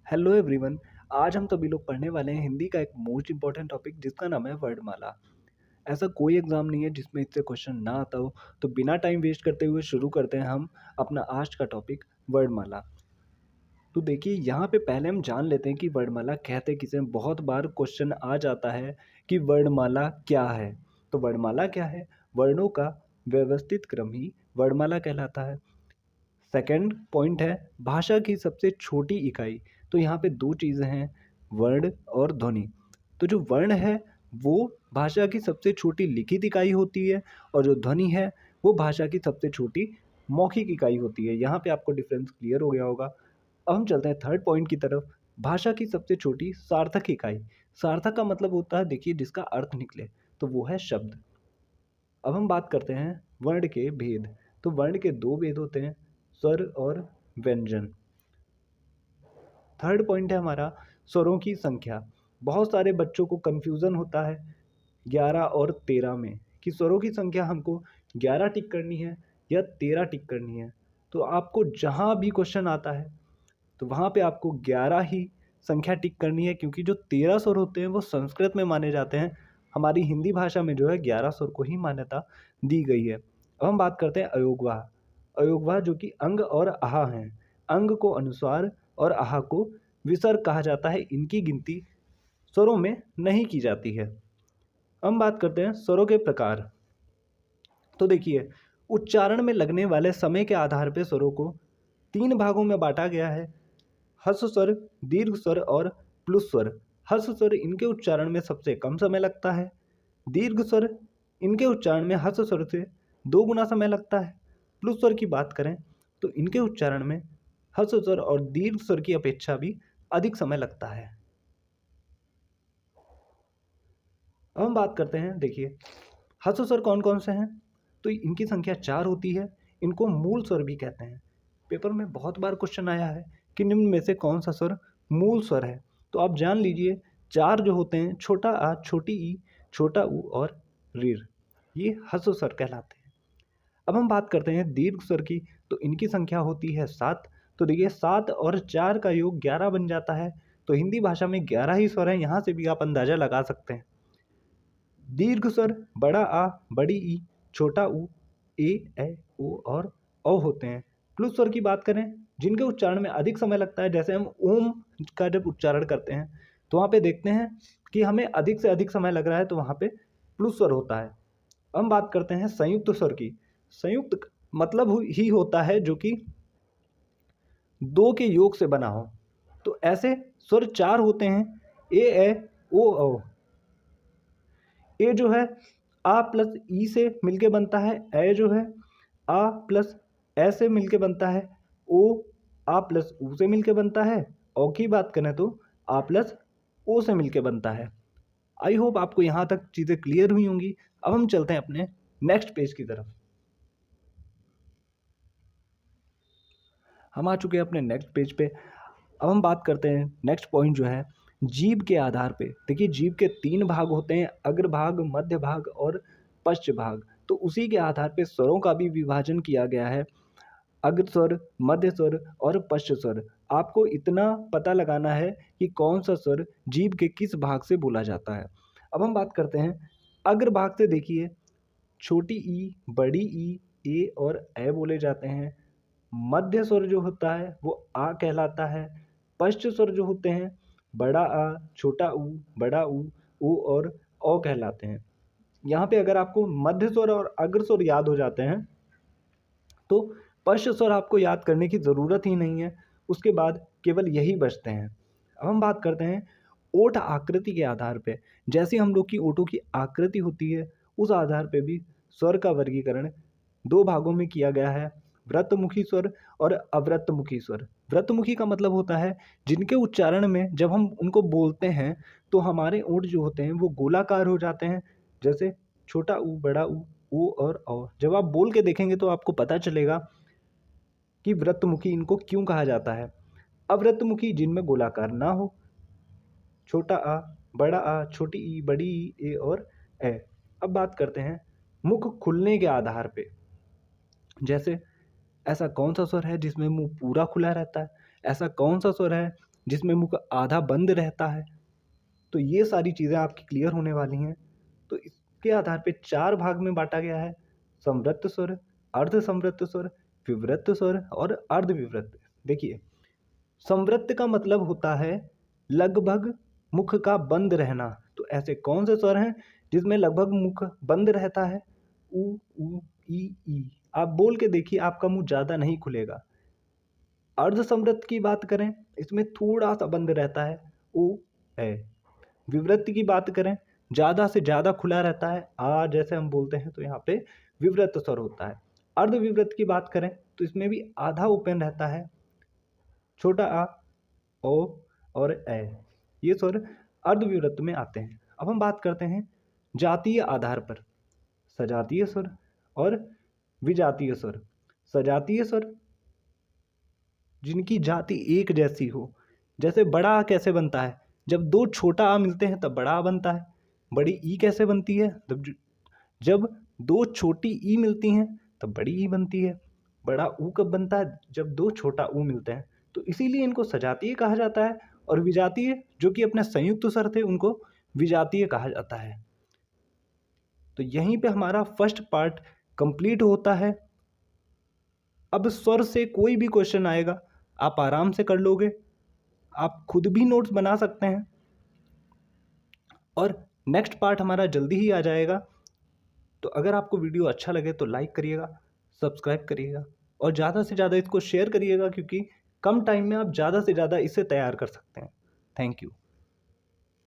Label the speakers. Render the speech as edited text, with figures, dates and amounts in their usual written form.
Speaker 1: Hello everyone. आज हम सभी लोग पढ़ने वाले हैं हिंदी का एक मोस्ट इंपॉर्टेंट टॉपिक जिसका नाम है वर्णमाला। ऐसा कोई एग्जाम नहीं है जिसमें इससे क्वेश्चन ना आता हो। तो बिना टाइम वेस्ट करते हुए शुरू करते हैं हम अपना आज का टॉपिक वर्णमाला। तो देखिए यहाँ पे पहले हम जान लेते हैं कि वर्णमाला कहते किसे हैं। बहुत बार क्वेश्चन आ जाता है कि वर्णमाला क्या है। तो वर्णमाला क्या है? वर्णों का व्यवस्थित क्रम ही वर्णमाला कहलाता है। सेकंड पॉइंट है भाषा की सबसे छोटी इकाई। तो यहाँ पे दो चीज़ें हैं, वर्ण और ध्वनि। तो जो वर्ण है वो भाषा की सबसे छोटी लिखित इकाई होती है और जो ध्वनि है वो भाषा की सबसे छोटी मौखिक इकाई होती है। यहाँ पे आपको डिफरेंस क्लियर हो गया होगा। अब हम चलते हैं थर्ड पॉइंट की तरफ। भाषा की सबसे छोटी सार्थक इकाई। सार्थक का मतलब होता है, देखिए, जिसका अर्थ निकले, तो वो है शब्द। अब हम बात करते हैं वर्ण के भेद। तो वर्ण के दो भेद होते हैं, स्वर और व्यंजन। थर्ड पॉइंट है हमारा स्वरों की संख्या। बहुत सारे बच्चों को कंफ्यूजन होता है 11 और 13 में कि स्वरों की संख्या हमको 11 टिक करनी है या 13 टिक करनी है। तो आपको जहाँ भी क्वेश्चन आता है तो वहाँ पे आपको 11 ही संख्या टिक करनी है, क्योंकि जो 13 स्वर होते हैं वो संस्कृत में माने जाते हैं। हमारी हिंदी भाषा में जो है 11 स्वर को ही मान्यता दी गई है। अब हम बात करते हैं अयोगवाह। अयोगवाह जो कि अंग और आहा हैं। अंग को अनुस्वार और आहा को विसर्ग कहा जाता है। इनकी गिनती स्वरों में नहीं की जाती है। हम बात करते हैं स्वरों के प्रकार। तो देखिए, उच्चारण में लगने वाले समय के आधार पर स्वरों को 3 भागों में बांटा गया है, ह्रस्व स्वर, दीर्घ स्वर और प्लुस स्वर। ह्रस्व स्वर इनके उच्चारण में सबसे कम समय लगता है। दीर्घ स्वर इनके उच्चारण में ह्रस्व स्वर से 2 गुना समय लगता है। प्लुस स्वर की बात करें तो इनके उच्चारण में ह्रस्व स्वर और दीर्घ स्वर की अपेक्षा भी अधिक समय लगता है। अब हम बात करते हैं, देखिए, ह्रस्व स्वर कौन कौन से हैं। तो इनकी संख्या 4 होती है। इनको मूल स्वर भी कहते हैं। पेपर में बहुत बार क्वेश्चन आया है कि निम्न में से कौन सा स्वर मूल स्वर है। तो आप जान लीजिए, 4 जो होते हैं, छोटा आ, छोटी ई, छोटा ऊ और रीर, ये ह्रस्व स्वर कहलाते हैं। अब हम बात करते हैं दीर्घ स्वर की। तो इनकी संख्या होती है 7। तो देखिए, 7 और 4 का योग 11 बन जाता है। तो हिंदी भाषा में 11 ही स्वर हैं। यहाँ से भी आप अंदाजा लगा सकते हैं। दीर्घ स्वर बड़ा आ, बड़ी ई, छोटा ऊ, ए ओ और औ होते हैं। प्लुस स्वर की बात करें, जिनके उच्चारण में अधिक समय लगता है, जैसे हम ओम का जब उच्चारण करते हैं तो वहाँ पे देखते हैं कि हमें अधिक से अधिक समय लग रहा है, तो वहाँ पे प्लुस स्वर होता है। हम बात करते हैं संयुक्त स्वर की। संयुक्त मतलब ही होता है जो कि 2 के योग से बना हो। तो ऐसे स्वर 4 होते हैं, ए ओ औ। ए जो है आ प्लस ई से मिलके बनता है। ए जो है आ प्लस ए से मिलके बनता है। ओ आ प्लस ऊ से मिलके बनता है। औ की बात करें तो आ प्लस ओ से मिलके बनता है। आई होप आपको यहाँ तक चीज़ें क्लियर हुई होंगी। अब हम चलते हैं अपने नेक्स्ट पेज की तरफ। हम आ चुके हैं अपने नेक्स्ट पेज पे। अब हम बात करते हैं नेक्स्ट पॉइंट जो है जीभ के आधार पे। देखिए, जीभ के 3 भाग होते हैं, अग्रभाग, मध्य भाग और पश्च भाग। तो उसी के आधार पे स्वरों का भी विभाजन किया गया है, अग्र स्वर, मध्य स्वर और पश्च स्वर। आपको इतना पता लगाना है कि कौन सा स्वर जीभ के किस भाग से बोला जाता है। अब हम बात करते हैं अग्र भाग से। देखिए, छोटी ई, बड़ी ई, ए और ए बोले जाते हैं। मध्य स्वर जो होता है वो आ कहलाता है। पश्च स्वर जो होते हैं बड़ा आ, छोटा ऊ, बड़ा ऊ और औ कहलाते हैं। यहाँ पे अगर आपको मध्य स्वर और अग्र स्वर याद हो जाते हैं तो पश्च स्वर आपको याद करने की ज़रूरत ही नहीं है। उसके बाद केवल यही बचते हैं। अब हम बात करते हैं ओठ आकृति के आधार पे। जैसे हम लोग की ओठों की आकृति होती है, उस आधार पे भी स्वर का वर्गीकरण 2 भागों में किया गया है, व्रतमुखी स्वर और अव्रतमुखी स्वर। व्रतमुखी का मतलब होता है जिनके उच्चारण में जब हम उनको बोलते हैं तो हमारे ओंठ जो होते हैं वो गोलाकार हो जाते हैं, जैसे छोटा ऊ, बड़ा ऊ और औ। जब आप बोल के देखेंगे तो आपको पता चलेगा कि व्रतमुखी इनको क्यों कहा जाता है। अव्रतमुखी जिनमें गोलाकार ना हो, छोटा आ, बड़ा आ, छोटी ई, बड़ी ई, ए और ए। अब बात करते हैं मुख खुलने के आधार पे। जैसे ऐसा कौन सा स्वर है जिसमें मुंह पूरा खुला रहता है? ऐसा कौन सा स्वर है जिसमें मुख आधा बंद रहता है। तो ये सारी चीज़ें आपकी क्लियर होने वाली हैं। तो इसके आधार पे 4 भाग में बाँटा गया है, संवृत्त स्वर, अर्ध संवृत्त स्वर, विवृत्त स्वर और अर्धविवृत्त। देखिए, संवृत्त का मतलब होता है लगभग मुख का बंद रहना। तो ऐसे कौन से स्वर हैं जिसमें लगभग मुख बंद रहता है? उ, ई। आप बोल के देखिए, आपका मुंह ज़्यादा नहीं खुलेगा। अर्ध संवृत्त की बात करें, इसमें थोड़ा सा बंद रहता है, उ, ए। विवृत्त की बात करें, ज़्यादा से ज़्यादा खुला रहता है, आ जैसे हम बोलते हैं, तो यहाँ पे विवृत्त स्वर होता है। अर्धविवृत्त की बात करें तो इसमें भी आधा ओपन रहता है, छोटा आ, ओ और ए। ये स्वर अर्धविवृत्त में आते हैं। अब हम बात करते हैं जातीय आधार पर, सजातीय स्वर और विजातीय स्वर। सजातीय स्वर जिनकी जाति एक जैसी हो, जैसे बड़ा आ कैसे बनता है? जब दो छोटा आ मिलते हैं तब बड़ा आ बनता है। बड़ी ई कैसे बनती है? जब दो छोटी ई मिलती हैं तब बड़ी ई बनती है। बड़ा ऊ कब बनता है? जब दो छोटा ऊ मिलते हैं। तो इसीलिए इनको सजातीय कहा जाता है, और विजातीय जो कि अपने संयुक्त स्वर थे उनको विजातीय कहा जाता है। तो यहीं पे हमारा फर्स्ट पार्ट कंप्लीट होता है। अब स्वर से कोई भी क्वेश्चन आएगा, आप आराम से कर लोगे, आप खुद भी नोट्स बना सकते हैं, और नेक्स्ट पार्ट हमारा जल्दी ही आ जाएगा। तो अगर आपको वीडियो अच्छा लगे तो लाइक करिएगा, सब्सक्राइब करिएगा और ज़्यादा से ज़्यादा इसको शेयर करिएगा, क्योंकि कम टाइम में आप ज़्यादा से ज़्यादा इसे तैयार कर सकते हैं। Thank you.